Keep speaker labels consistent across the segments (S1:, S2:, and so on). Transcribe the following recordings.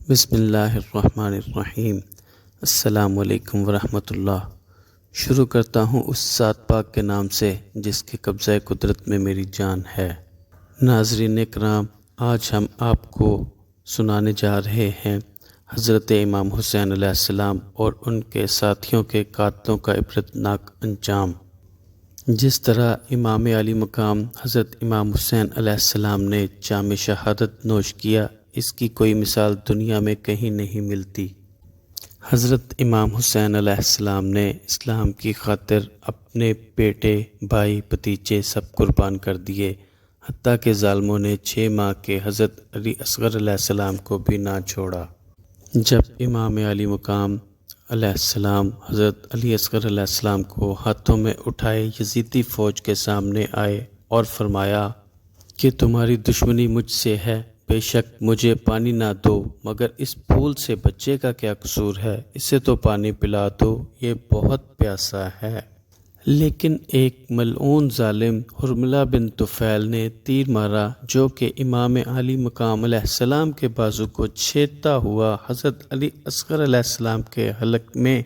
S1: بسم اللہ الرحمن الرحیم۔ السلام علیکم ورحمۃ اللہ۔ شروع کرتا ہوں اس ذات پاک کے نام سے جس کے قبضہ قدرت میں میری جان ہے۔ ناظرین کرام، آج ہم آپ کو سنانے جا رہے ہیں حضرت امام حسین علیہ السلام اور ان کے ساتھیوں کے قاتلوں کا عبرتناک انجام۔ جس طرح امام علی مقام حضرت امام حسین علیہ السلام نے جام شہادت نوش کیا، اس کی کوئی مثال دنیا میں کہیں نہیں ملتی۔ حضرت امام حسین علیہ السلام نے اسلام کی خاطر اپنے بیٹے، بھائی، بھتیجے سب قربان کر دیے، حتیٰ کہ ظالموں نے 6 ماہ کے حضرت علی اصغر علیہ السلام کو بھی نہ چھوڑا۔ جب امام علی مقام علیہ السلام حضرت علی اصغر علیہ السلام کو ہاتھوں میں اٹھائے یزیدی فوج کے سامنے آئے اور فرمایا کہ تمہاری دشمنی مجھ سے ہے، بے شک مجھے پانی نہ دو، مگر اس پھول سے بچے کا کیا قصور ہے، اسے تو پانی پلا دو، یہ بہت پیاسا ہے۔ لیکن ایک ملعون ظالم حرملہ بن طفیل نے تیر مارا جو کہ امام علی مقام علیہ السلام کے بازو کو چھیدتا ہوا حضرت علی اصغر علیہ السلام کے حلق میں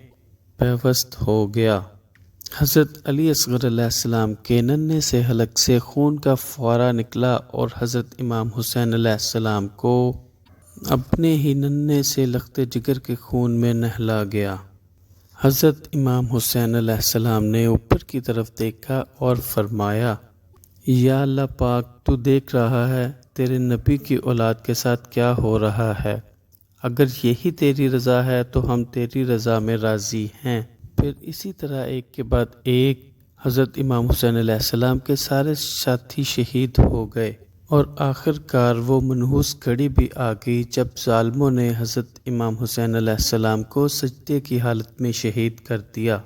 S1: پیوست ہو گیا۔ حضرت علی اصغر علیہ السلام کے ننھے سے حلق سے خون کا فوارہ نکلا اور حضرت امام حسین علیہ السلام کو اپنے ہی ننھے سے لخت جگر کے خون میں نہلا گیا۔ حضرت امام حسین علیہ السلام نے اوپر کی طرف دیکھا اور فرمایا، یا اللہ پاک، تو دیکھ رہا ہے تیرے نبی کی اولاد کے ساتھ کیا ہو رہا ہے، اگر یہی تیری رضا ہے تو ہم تیری رضا میں راضی ہیں۔ پھر اسی طرح ایک کے بعد ایک حضرت امام حسین علیہ السلام کے سارے ساتھی شہید ہو گئے، اور آخر کار وہ منحوس گھڑی بھی آ گئی جب ظالموں نے حضرت امام حسین علیہ السلام کو سجدے کی حالت میں شہید کر دیا۔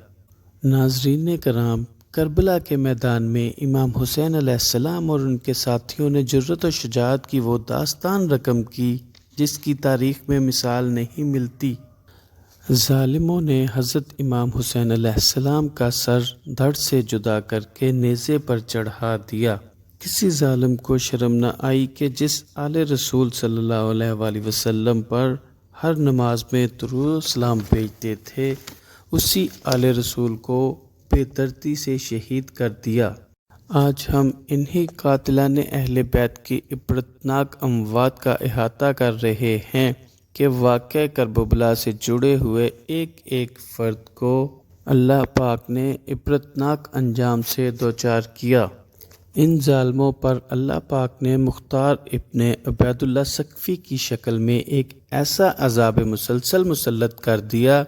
S1: ناظرین کرام، کربلا کے میدان میں امام حسین علیہ السلام اور ان کے ساتھیوں نے جرأت و شجاعت کی وہ داستان رقم کی جس کی تاریخ میں مثال نہیں ملتی۔ ظالموں نے حضرت امام حسین علیہ السلام کا سر دھڑ سے جدا کر کے نیزے پر چڑھا دیا۔ کسی ظالم کو شرم نہ آئی کہ جس آل رسول صلی اللہ علیہ وآلہ وسلم پر ہر نماز میں درود و سلام بھیجتے تھے، اسی آل رسول کو بے دردی سے شہید کر دیا۔ آج ہم انہی قاتلان اہل بیت کی عبرتناک اموات کا احاطہ کر رہے ہیں کہ واقعہ کربلا سے جڑے ہوئے ایک ایک فرد کو اللہ پاک نے عبرتناک انجام سے دوچار کیا۔ ان ظالموں پر اللہ پاک نے مختار ابن عبید اللہ ثقفی کی شکل میں ایک ایسا عذاب مسلسل مسلط کر دیا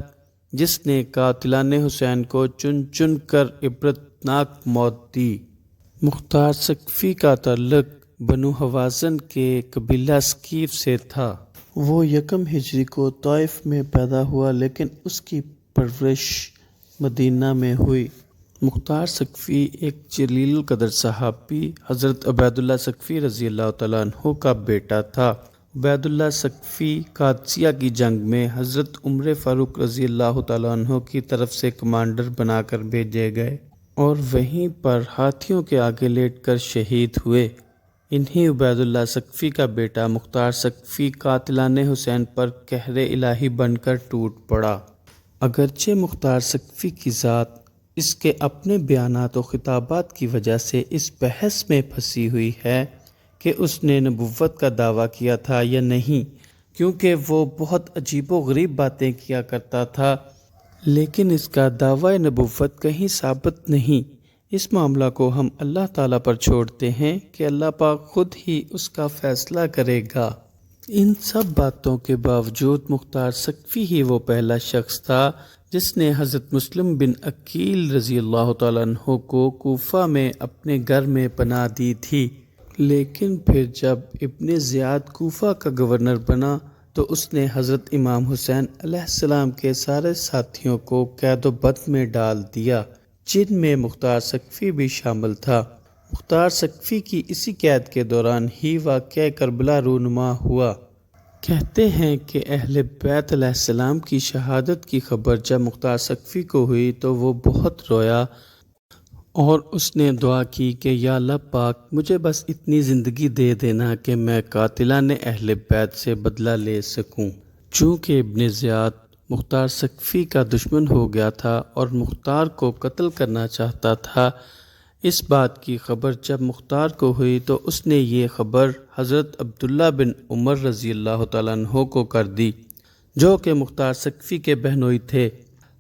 S1: جس نے قاتلان حسین کو چن چن کر عبرتناک موت دی۔ مختار ثقفی کا تعلق بنو حوازن کے قبیلہ ثقیف سے تھا۔ وہ 1 ہجری کو طائف میں پیدا ہوا لیکن اس کی پرورش مدینہ میں ہوئی۔ مختار ثقفی ایک جلیل القدر صحابی حضرت عبید اللہ ثقفی رضی اللہ تعالیٰ عنہ کا بیٹا تھا۔ عبید اللہ ثقفی قادسیہ کی جنگ میں حضرت عمر فاروق رضی اللہ تعالیٰ عنہ کی طرف سے کمانڈر بنا کر بھیجے گئے اور وہیں پر ہاتھیوں کے آگے لیٹ کر شہید ہوئے۔ انہی عبید اللہ ثقفی کا بیٹا مختار ثقفی قاتلان حسین پر قہر الہی بن کر ٹوٹ پڑا۔ اگرچہ مختار ثقفی کی ذات اس کے اپنے بیانات و خطابات کی وجہ سے اس بحث میں پھنسی ہوئی ہے کہ اس نے نبوت کا دعویٰ کیا تھا یا نہیں، کیونکہ وہ بہت عجیب و غریب باتیں کیا کرتا تھا، لیکن اس کا دعویٰ نبوت کہیں ثابت نہیں۔ اس معاملہ کو ہم اللہ تعالیٰ پر چھوڑتے ہیں کہ اللہ پاک خود ہی اس کا فیصلہ کرے گا۔ ان سب باتوں کے باوجود مختار ثقفی ہی وہ پہلا شخص تھا جس نے حضرت مسلم بن عقیل رضی اللہ تعالیٰ عنہ کو کوفہ میں اپنے گھر میں پناہ دی تھی، لیکن پھر جب ابن زیاد کوفہ کا گورنر بنا تو اس نے حضرت امام حسین علیہ السلام کے سارے ساتھیوں کو قید و بند میں ڈال دیا، جن میں مختار ثقفی بھی شامل تھا۔ مختار ثقفی کی اسی قید کے دوران ہی واقعہ کربلا رونما ہوا۔ کہتے ہیں کہ اہل بیت علیہ السلام کی شہادت کی خبر جب مختار ثقفی کو ہوئی تو وہ بہت رویا اور اس نے دعا کی کہ یا اللہ پاک، مجھے بس اتنی زندگی دے دینا کہ میں قاتلان اہل بیت سے بدلہ لے سکوں۔ چونکہ ابن زیاد مختار ثقفی کا دشمن ہو گیا تھا اور مختار کو قتل کرنا چاہتا تھا، اس بات کی خبر جب مختار کو ہوئی تو اس نے یہ خبر حضرت عبداللہ بن عمر رضی اللہ تعالیٰ عنہ کو کر دی، جو کہ مختار ثقفی کے بہنوئی تھے۔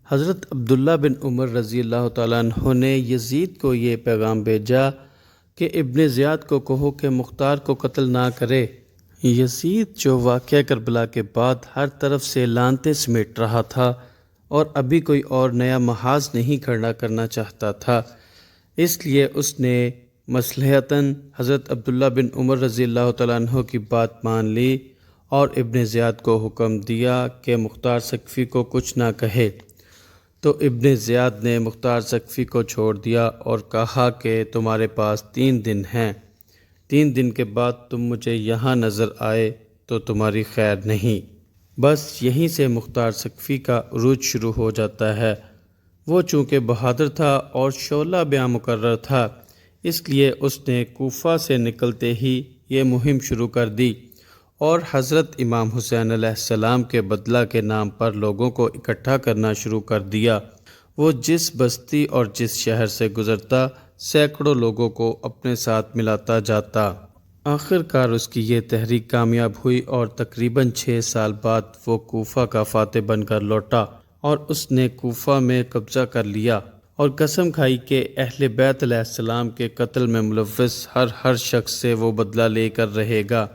S1: حضرت عبداللہ بن عمر رضی اللہ تعالیٰ عنہ نے یزید کو یہ پیغام بھیجا کہ ابن زیاد کو کہو کہ مختار کو قتل نہ کرے۔ یزید جو واقعہ کربلا کے بعد ہر طرف سے لعنتیں سمیٹ رہا تھا اور ابھی کوئی اور نیا محاذ نہیں کھڑا کرنا چاہتا تھا، اس لیے اس نے مصلحتاً حضرت عبداللہ بن عمر رضی اللہ تعالیٰ عنہ کی بات مان لی اور ابن زیاد کو حکم دیا کہ مختار ثقفی کو کچھ نہ کہے۔ تو ابن زیاد نے مختار ثقفی کو چھوڑ دیا اور کہا کہ تمہارے پاس 3 دن ہیں، 3 دن کے بعد تم مجھے یہاں نظر آئے تو تمہاری خیر نہیں۔ بس یہیں سے مختار ثقفی کا عروج شروع ہو جاتا ہے۔ وہ چونکہ بہادر تھا اور شعلہ بیاں مقرر تھا، اس لیے اس نے کوفہ سے نکلتے ہی یہ مہم شروع کر دی اور حضرت امام حسین علیہ السلام کے بدلہ کے نام پر لوگوں کو اکٹھا کرنا شروع کر دیا۔ وہ جس بستی اور جس شہر سے گزرتا سینکڑوں لوگوں کو اپنے ساتھ ملاتا جاتا۔ آخر کار اس کی یہ تحریک کامیاب ہوئی اور تقریباً 6 سال بعد وہ کوفہ کا فاتح بن کر لوٹا اور اس نے کوفہ میں قبضہ کر لیا اور قسم کھائی کہ اہل بیت علیہ السلام کے قتل میں ملوث ہر شخص سے وہ بدلہ لے کر رہے گا۔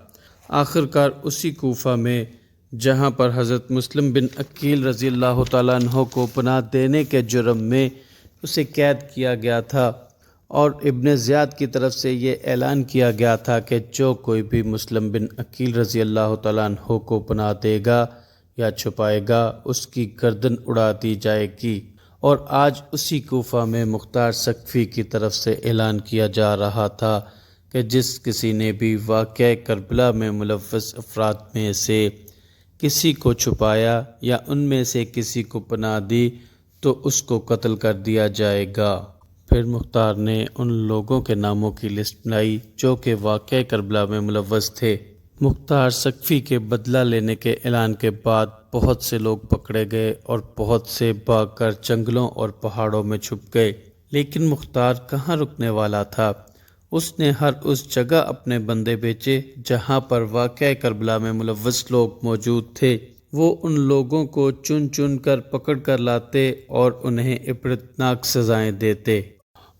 S1: آخر کار اسی کوفہ میں جہاں پر حضرت مسلم بن عقیل رضی اللہ تعالیٰ عنہ کو پناہ دینے کے جرم میں اسے قید کیا گیا تھا اور ابن زیاد کی طرف سے یہ اعلان کیا گیا تھا کہ جو کوئی بھی مسلم بن عقیل رضی اللہ تعالیٰ عنہ کو پناہ دے گا یا چھپائے گا اس کی گردن اڑا دی جائے گی۔ اور آج اسی کوفہ میں مختار ثقفی کی طرف سے اعلان کیا جا رہا تھا کہ جس کسی نے بھی واقعہ کربلا میں ملوث افراد میں سے کسی کو چھپایا یا ان میں سے کسی کو پناہ دی تو اس کو قتل کر دیا جائے گا۔ پھر مختار نے ان لوگوں کے ناموں کی لسٹ بنائی جو کہ واقعہ کربلا میں ملوث تھے۔ مختار ثقفی کے بدلہ لینے کے اعلان کے بعد بہت سے لوگ پکڑے گئے اور بہت سے بھاگ کر جنگلوں اور پہاڑوں میں چھپ گئے، لیکن مختار کہاں رکنے والا تھا؟ اس نے ہر اس جگہ اپنے بندے بھیجے جہاں پر واقعہ کربلا میں ملوث لوگ موجود تھے۔ وہ ان لوگوں کو چن چن کر پکڑ کر لاتے اور انہیں عبرتناک سزائیں دیتے۔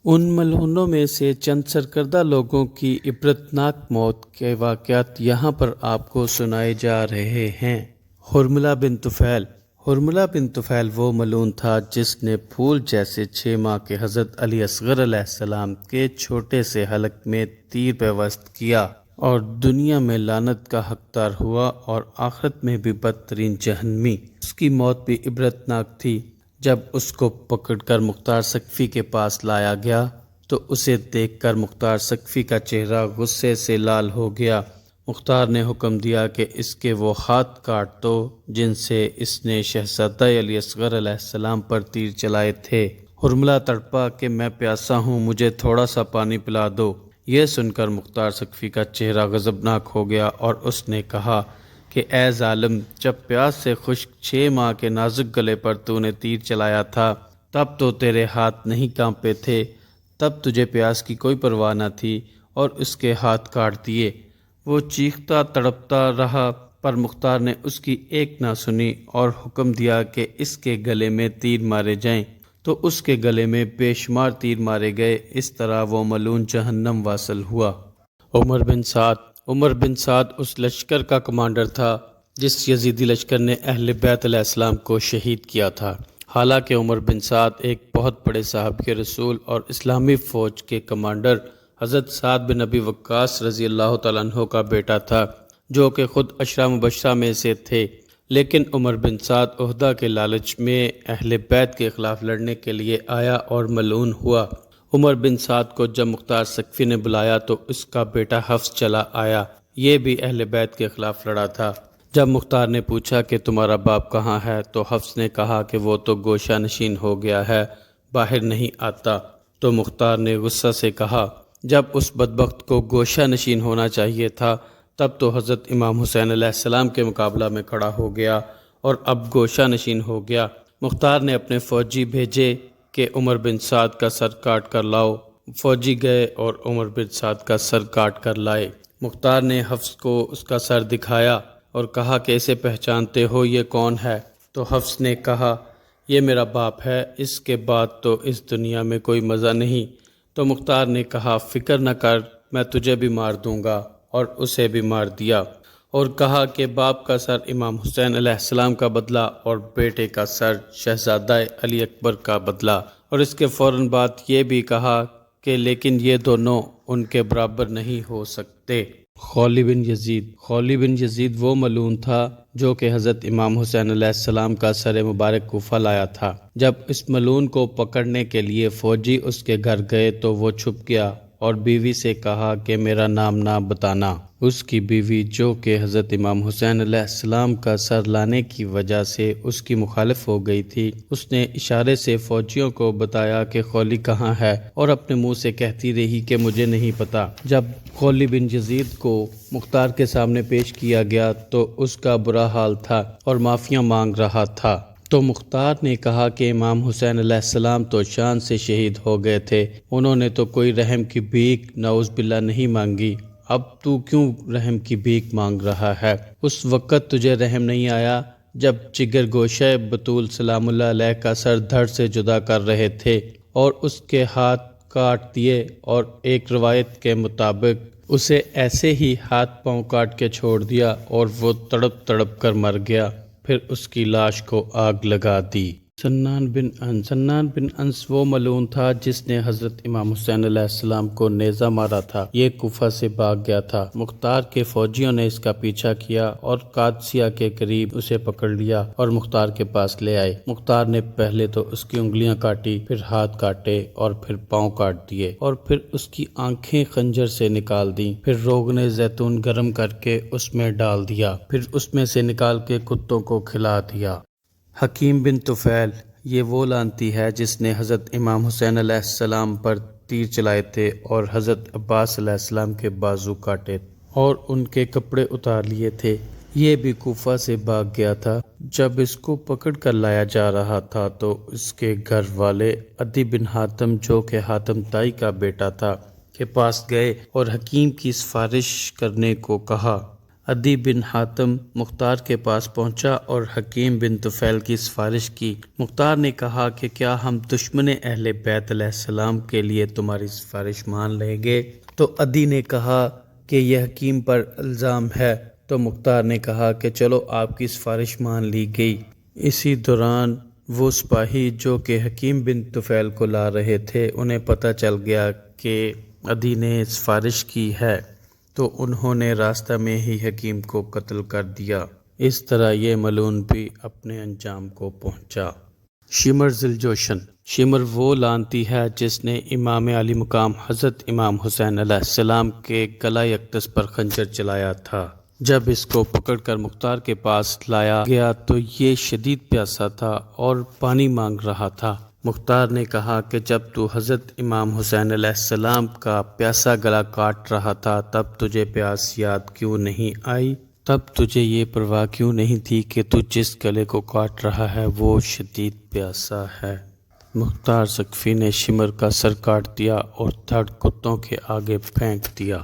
S1: ان ملعونوں میں سے چند سرکردہ لوگوں کی عبرتناک موت کے واقعات یہاں پر آپ کو سنائے جا رہے ہیں۔ حرملہ بن طفیل۔ حرملہ بن طفیل وہ ملعون تھا جس نے پھول جیسے 6 ماہ کے حضرت علی اصغر علیہ السلام کے چھوٹے سے حلق میں تیر پیوست کیا اور دنیا میں لعنت کا حقدار ہوا اور آخرت میں بھی بدترین جہنمی۔ اس کی موت بھی عبرتناک تھی۔ جب اس کو پکڑ کر مختار ثقفی کے پاس لایا گیا تو اسے دیکھ کر مختار ثقفی کا چہرہ غصے سے لال ہو گیا۔ مختار نے حکم دیا کہ اس کے وہ ہاتھ کاٹ دو جن سے اس نے شہزادہ علی اصغر علیہ السلام پر تیر چلائے تھے۔ حرملہ تڑپا کہ میں پیاسا ہوں، مجھے تھوڑا سا پانی پلا دو۔ یہ سن کر مختار ثقفی کا چہرہ غضبناک ہو گیا اور اس نے کہا کہ اے ظالم، جب پیاس سے خشک 6 ماہ کے نازک گلے پر تو نے تیر چلایا تھا تب تو تیرے ہاتھ نہیں کانپے تھے، تب تجھے پیاس کی کوئی پرواہ نہ تھی اور اس کے ہاتھ کاٹ دیے۔ وہ چیختا تڑپتا رہا پر مختار نے اس کی ایک نہ سنی اور حکم دیا کہ اس کے گلے میں تیر مارے جائیں، تو اس کے گلے میں بے شمار تیر مارے گئے۔ اس طرح وہ ملعون جہنم واصل ہوا۔ عمر بن سعد۔ عمر بن سعد اس لشکر کا کمانڈر تھا جس یزیدی لشکر نے اہل بیت علیہ السلام کو شہید کیا تھا۔ حالانکہ عمر بن سعد ایک بہت بڑے صحابہ رسول اور اسلامی فوج کے کمانڈر حضرت سعد بن ابی وقاص رضی اللہ تعالیٰ عنہ کا بیٹا تھا، جو کہ خود عشرہ مبشرہ میں سے تھے، لیکن عمر بن سعد عہدہ کے لالچ میں اہل بیت کے خلاف لڑنے کے لیے آیا اور ملعون ہوا۔ عمر بن سعد کو جب مختار ثقفی نے بلایا تو اس کا بیٹا حفص چلا آیا، یہ بھی اہل بیت کے خلاف لڑا تھا۔ جب مختار نے پوچھا کہ تمہارا باپ کہاں ہے تو حفص نے کہا کہ وہ تو گوشہ نشین ہو گیا ہے، باہر نہیں آتا۔ تو مختار نے غصہ سے کہا جب اس بدبخت کو گوشہ نشین ہونا چاہیے تھا تب تو حضرت امام حسین علیہ السلام کے مقابلہ میں کھڑا ہو گیا اور اب گوشہ نشین ہو گیا۔ مختار نے اپنے فوجی بھیجے کہ عمر بن سعد کا سر کاٹ کر لاؤ۔ فوجی گئے اور عمر بن سعد کا سر کاٹ کر لائے۔ مختار نے حفص کو اس کا سر دکھایا اور کہا کہ اسے پہچانتے ہو، یہ کون ہے؟ تو حفص نے کہا یہ میرا باپ ہے، اس کے بعد تو اس دنیا میں کوئی مزہ نہیں۔ تو مختار نے کہا فکر نہ کر، میں تجھے بھی مار دوں گا، اور اسے بھی مار دیا، اور کہا کہ باپ کا سر امام حسین علیہ السلام کا بدلہ اور بیٹے کا سر شہزادہ علی اکبر کا بدلہ، اور اس کے فوراً بعد یہ بھی کہا کہ لیکن یہ دونوں ان کے برابر نہیں ہو سکتے۔ خولی بن یزید وہ ملعون تھا جو کہ حضرت امام حسین علیہ السلام کا سر مبارک کوفہ لایا تھا۔ جب اس ملعون کو پکڑنے کے لیے فوجی اس کے گھر گئے تو وہ چھپ گیا اور بیوی سے کہا کہ میرا نام نہ بتانا۔ اس کی بیوی جو کہ حضرت امام حسین علیہ السلام کا سر لانے کی وجہ سے اس کی مخالف ہو گئی تھی، اس نے اشارے سے فوجیوں کو بتایا کہ خولی کہاں ہے، اور اپنے منہ سے کہتی رہی کہ مجھے نہیں پتا۔ جب خولی بن یزید کو مختار کے سامنے پیش کیا گیا تو اس کا برا حال تھا اور معافیاں مانگ رہا تھا۔ تو مختار نے کہا کہ امام حسین علیہ السلام تو شان سے شہید ہو گئے تھے، انہوں نے تو کوئی رحم کی بھیک نعوذ باللہ نہیں مانگی، اب تو کیوں رحم کی بھیک مانگ رہا ہے؟ اس وقت تجھے رحم نہیں آیا جب جگر گوشہ بطول سلام اللہ علیہ کا سر دھڑ سے جدا کر رہے تھے اور اس کے ہاتھ کاٹ دیے، اور ایک روایت کے مطابق اسے ایسے ہی ہاتھ پاؤں کاٹ کے چھوڑ دیا اور وہ تڑپ تڑپ کر مر گیا، پھر اس کی لاش کو آگ لگا دی۔ سنان بن انس وہ ملعون تھا جس نے حضرت امام حسین علیہ السلام کو نیزہ مارا تھا، یہ کوفہ سے بھاگ گیا تھا۔ مختار کے فوجیوں نے اس کا پیچھا کیا اور قادسیہ کے قریب اسے پکڑ لیا اور مختار کے پاس لے آئے۔ مختار نے پہلے تو اس کی انگلیاں کاٹی، پھر ہاتھ کاٹے اور پھر پاؤں کاٹ دیے، اور پھر اس کی آنکھیں خنجر سے نکال دیں، پھر روغن زیتون گرم کر کے اس میں ڈال دیا، پھر اس میں سے نکال کے کتوں کو کھلا دیا۔ حکیم بن طفیل یہ وہ لعنتی ہے جس نے حضرت امام حسین علیہ السلام پر تیر چلائے تھے اور حضرت عباس علیہ السلام کے بازو کاٹے اور ان کے کپڑے اتار لیے تھے، یہ بھی کوفہ سے بھاگ گیا تھا۔ جب اس کو پکڑ کر لایا جا رہا تھا تو اس کے گھر والے عدی بن حاتم جو کہ حاتم طائی کا بیٹا تھا کے پاس گئے اور حکیم کی سفارش کرنے کو کہا۔ عدی بن حاتم مختار کے پاس پہنچا اور حکیم بن طفیل کی سفارش کی۔ مختار نے کہا کہ کیا ہم دشمن اہل بیت علیہ السلام کے لیے تمہاری سفارش مان لیں گے؟ تو عدی نے کہا کہ یہ حکیم پر الزام ہے۔ تو مختار نے کہا کہ چلو آپ کی سفارش مان لی گئی۔ اسی دوران وہ سپاہی جو کہ حکیم بن طفیل کو لا رہے تھے انہیں پتہ چل گیا کہ عدی نے سفارش کی ہے، تو انہوں نے راستہ میں ہی حکیم کو قتل کر دیا۔ اس طرح یہ ملعون بھی اپنے انجام کو پہنچا۔ شمر ذوالجوشن شمر وہ لعنتی ہے جس نے امام علی مقام حضرت امام حسین علیہ السلام کے گلہ اقدس پر خنجر چلایا تھا۔ جب اس کو پکڑ کر مختار کے پاس لایا گیا تو یہ شدید پیاسا تھا اور پانی مانگ رہا تھا۔ مختار نے کہا کہ جب تو حضرت امام حسین علیہ السلام کا پیاسا گلا کاٹ رہا تھا تب تجھے پیاس یاد کیوں نہیں آئی؟ تب تجھے یہ پرواہ کیوں نہیں تھی کہ تو جس گلے کو کاٹ رہا ہے وہ شدید پیاسا ہے؟ مختار ثقفی نے شمر کا سر کاٹ دیا اور دھڑ کتوں کے آگے پھینک دیا۔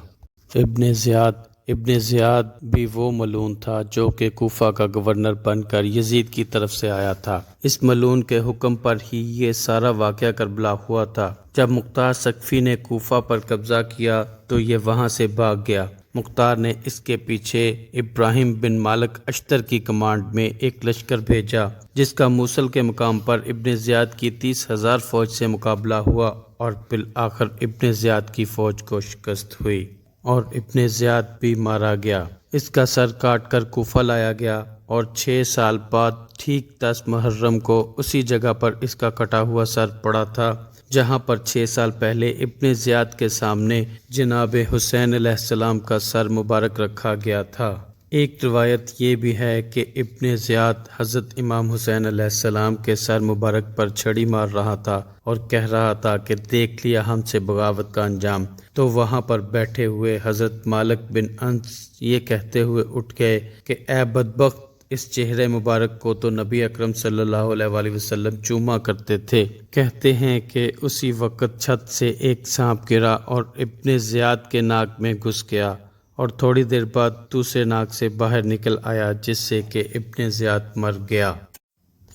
S1: ابن زیاد بھی وہ ملعون تھا جو کہ کوفہ کا گورنر بن کر یزید کی طرف سے آیا تھا۔ اس ملعون کے حکم پر ہی یہ سارا واقعہ کربلا ہوا تھا۔ جب مختار ثقفی نے کوفہ پر قبضہ کیا تو یہ وہاں سے بھاگ گیا۔ مختار نے اس کے پیچھے ابراہیم بن مالک اشتر کی کمانڈ میں ایک لشکر بھیجا جس کا موصل کے مقام پر ابن زیاد کی 30,000 فوج سے مقابلہ ہوا، اور بالآخر ابن زیاد کی فوج کو شکست ہوئی اور ابن زیاد بھی مارا گیا۔ اس کا سر کاٹ کر کوفہ لایا گیا اور 6 سال بعد ٹھیک 10 محرم کو اسی جگہ پر اس کا کٹا ہوا سر پڑا تھا جہاں پر 6 سال پہلے ابن زیاد کے سامنے جناب حسین علیہ السلام کا سر مبارک رکھا گیا تھا۔ ایک روایت یہ بھی ہے کہ ابن زیاد حضرت امام حسین علیہ السلام کے سر مبارک پر چھڑی مار رہا تھا اور کہہ رہا تھا کہ دیکھ لیا ہم سے بغاوت کا انجام، تو وہاں پر بیٹھے ہوئے حضرت مالک بن انس یہ کہتے ہوئے اٹھ گئے کہ اے بدبخت، اس چہرے مبارک کو تو نبی اکرم صلی اللہ علیہ وآلہ وسلم چوما کرتے تھے۔ کہتے ہیں کہ اسی وقت چھت سے ایک سانپ گرا اور ابن زیاد کے ناک میں گھس گیا اور تھوڑی دیر بعد دوسرے ناک سے باہر نکل آیا، جس سے کہ ابن زیاد مر گیا۔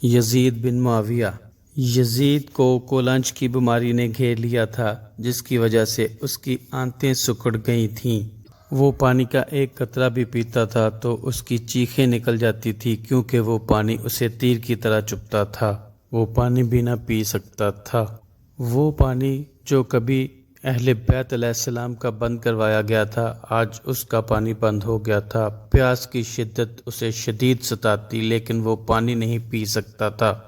S1: یزید بن معاویہ۔ یزید کو کولانچ کی بیماری نے گھیر لیا تھا، جس کی وجہ سے اس کی آنتیں سکڑ گئی تھیں۔ وہ پانی کا ایک قطرہ بھی پیتا تھا تو اس کی چیخیں نکل جاتی تھی، کیونکہ وہ پانی اسے تیر کی طرح چبھتا تھا۔ وہ پانی بھی نہ پی سکتا تھا۔ وہ پانی جو کبھی اہل بیت علیہ السلام کا بند کروایا گیا تھا، آج اس کا پانی بند ہو گیا تھا۔ پیاس کی شدت اسے شدید ستاتی، لیکن وہ پانی نہیں پی سکتا تھا۔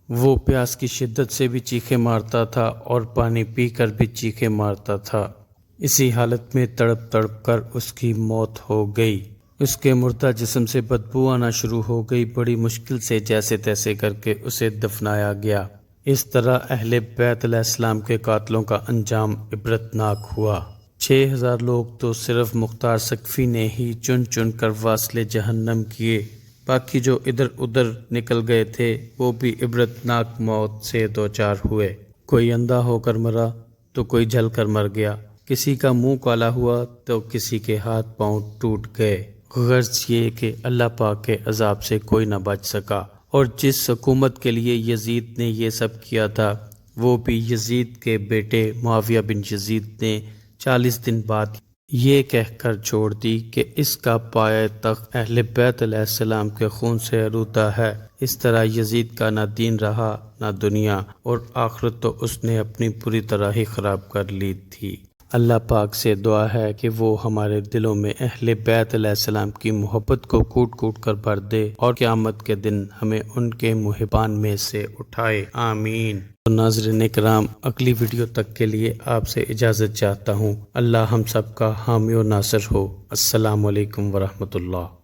S1: وہ پیاس کی شدت سے بھی چیخیں مارتا تھا اور پانی پی کر بھی چیخیں مارتا تھا۔ اسی حالت میں تڑپ تڑپ کر اس کی موت ہو گئی۔ اس کے مردہ جسم سے بدبو آنا شروع ہو گئی۔ بڑی مشکل سے جیسے تیسے کر کے اسے دفنایا گیا۔ اس طرح اہل بیت علیہ السلام کے قاتلوں کا انجام عبرتناک ہوا۔ 6000 لوگ تو صرف مختار ثقفی نے ہی چن چن کر واصل جہنم کیے، باقی جو ادھر ادھر نکل گئے تھے وہ بھی عبرتناک موت سے دوچار ہوئے۔ کوئی اندھا ہو کر مرا تو کوئی جل کر مر گیا، کسی کا منہ کالا ہوا تو کسی کے ہاتھ پاؤں ٹوٹ گئے۔ غرض یہ کہ اللہ پاک کے عذاب سے کوئی نہ بچ سکا۔ اور جس حکومت کے لیے یزید نے یہ سب کیا تھا، وہ بھی یزید کے بیٹے معاویہ بن یزید نے 40 دن بعد یہ کہہ کر چھوڑ دی کہ اس کا پایہ تخت اہل بیت علیہ السلام کے خون سے آلودہ ہے۔ اس طرح یزید کا نہ دین رہا نہ دنیا، اور آخرت تو اس نے اپنی پوری طرح ہی خراب کر لی تھی۔ اللہ پاک سے دعا ہے کہ وہ ہمارے دلوں میں اہل بیت علیہ السلام کی محبت کو کوٹ کوٹ کر بھر دے اور قیامت کے دن ہمیں ان کے محبان میں سے اٹھائے، آمین۔ تو ناظرین کرام، اگلی ویڈیو تک کے لیے آپ سے اجازت چاہتا ہوں۔ اللہ ہم سب کا حامی و ناصر ہو۔ السلام علیکم ورحمۃ اللہ۔